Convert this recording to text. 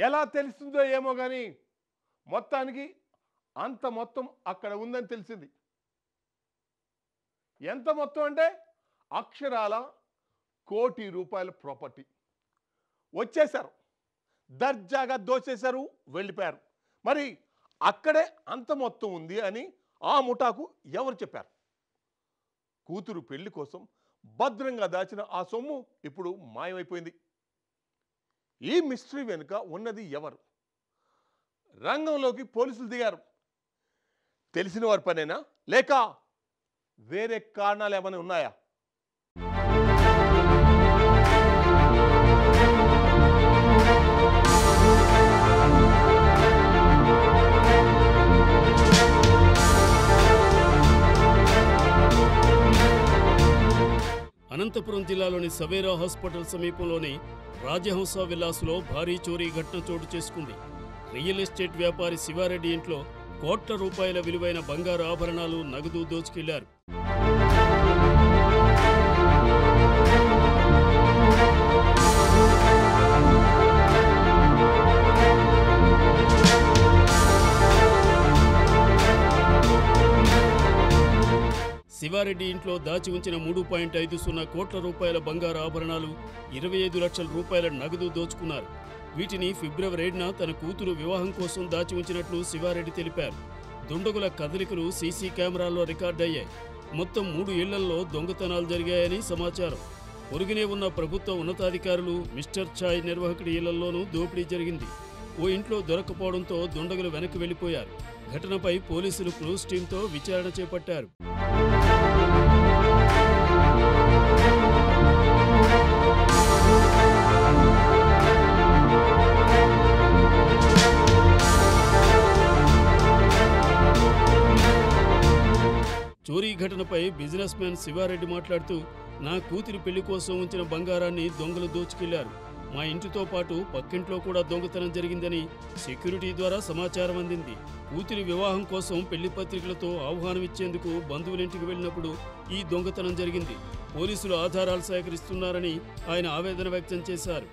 ఎలా తెలుస్తుందో ఏమో కానీ మొత్తానికి అంత మొత్తం అక్కడ ఉందని తెలిసింది. ఎంత మొత్తం అంటే అక్షరాల ₹1,00,00,000 ప్రాపర్టీ. వచ్చేశారు, దర్జాగా దోచేశారు, వెళ్ళిపోయారు. మరి అక్కడే అంత మొత్తం ఉంది అని ఆ ముఠాకు ఎవరు చెప్పారు? కూతురు పెళ్లి కోసం భద్రంగా దాచిన ఆ సొమ్ము ఇప్పుడు మాయమైపోయింది. ఈ మిస్టరీ వెనుక ఉన్నది ఎవరు? రంగంలోకి పోలీసులు దిగారు. తెలిసిన వారి పనేనా లేక వేరే కారణాలు ఏమైనా ఉన్నాయా? అనంతపురం జిల్లాలోని సవేరా హాస్పిటల్ సమీపంలోని రాజహంస విలాసులో భారీ చోరీ ఘటన చోటు చేసుకుంది. రియల్ ఎస్టేట్ వ్యాపారి శివారెడ్డి ఇంట్లో కోట్ల రూపాయల విలువైన బంగారు ఆభరణాలు, నగదు దోచుకెళ్లారు. శివారెడ్డి ఇంట్లో దాచి ఉంచిన 3.50 కోట్ల రూపాయల బంగారు ఆభరణాలు, 25 లక్షల రూపాయల నగదు దోచుకున్నారు. వీటిని ఫిబ్రవరి 7న తన కూతురు వివాహం కోసం దాచి ఉంచినట్లు శివారెడ్డి తెలిపారు. దుండగుల కదలికలు సీసీ కెమెరాల్లో రికార్డయ్యాయి. మొత్తం 3 ఇళ్లల్లో దొంగతనాలు జరిగాయని సమాచారం. పొరుగునే ఉన్న ప్రభుత్వ ఉన్నతాధికారులు, మిస్టర్ ఛాయ్ నిర్వాహకుడి ఇళ్లలోనూ దోపిడీ జరిగింది. ఓ ఇంట్లో దొరకపోవడంతో దుండగులు వెనక్కి వెళ్లిపోయారు. ఘటనపై పోలీసులు క్రూజ్ టీంతో విచారణ చేపట్టారు. చోరీ ఘటనపై బిజినెస్ మ్యాన్ శివారెడ్డి మాట్లాడుతూ, నా కూతురి పెళ్లి కోసం ఉంచిన బంగారాన్ని దొంగలు దోచుకెళ్లారు. మా ఇంటితో పాటు పక్కింట్లో కూడా దొంగతనం జరిగిందని సెక్యూరిటీ ద్వారా సమాచారం అందింది. కూతురి వివాహం కోసం పెళ్లి పత్రికలతో ఆహ్వానం ఇచ్చేందుకు బంధువులింటికి వెళ్ళినప్పుడు ఈ దొంగతనం జరిగింది. పోలీసులు ఆధారాలు సేకరిస్తున్నారని ఆయన ఆవేదన వ్యక్తం చేశారు.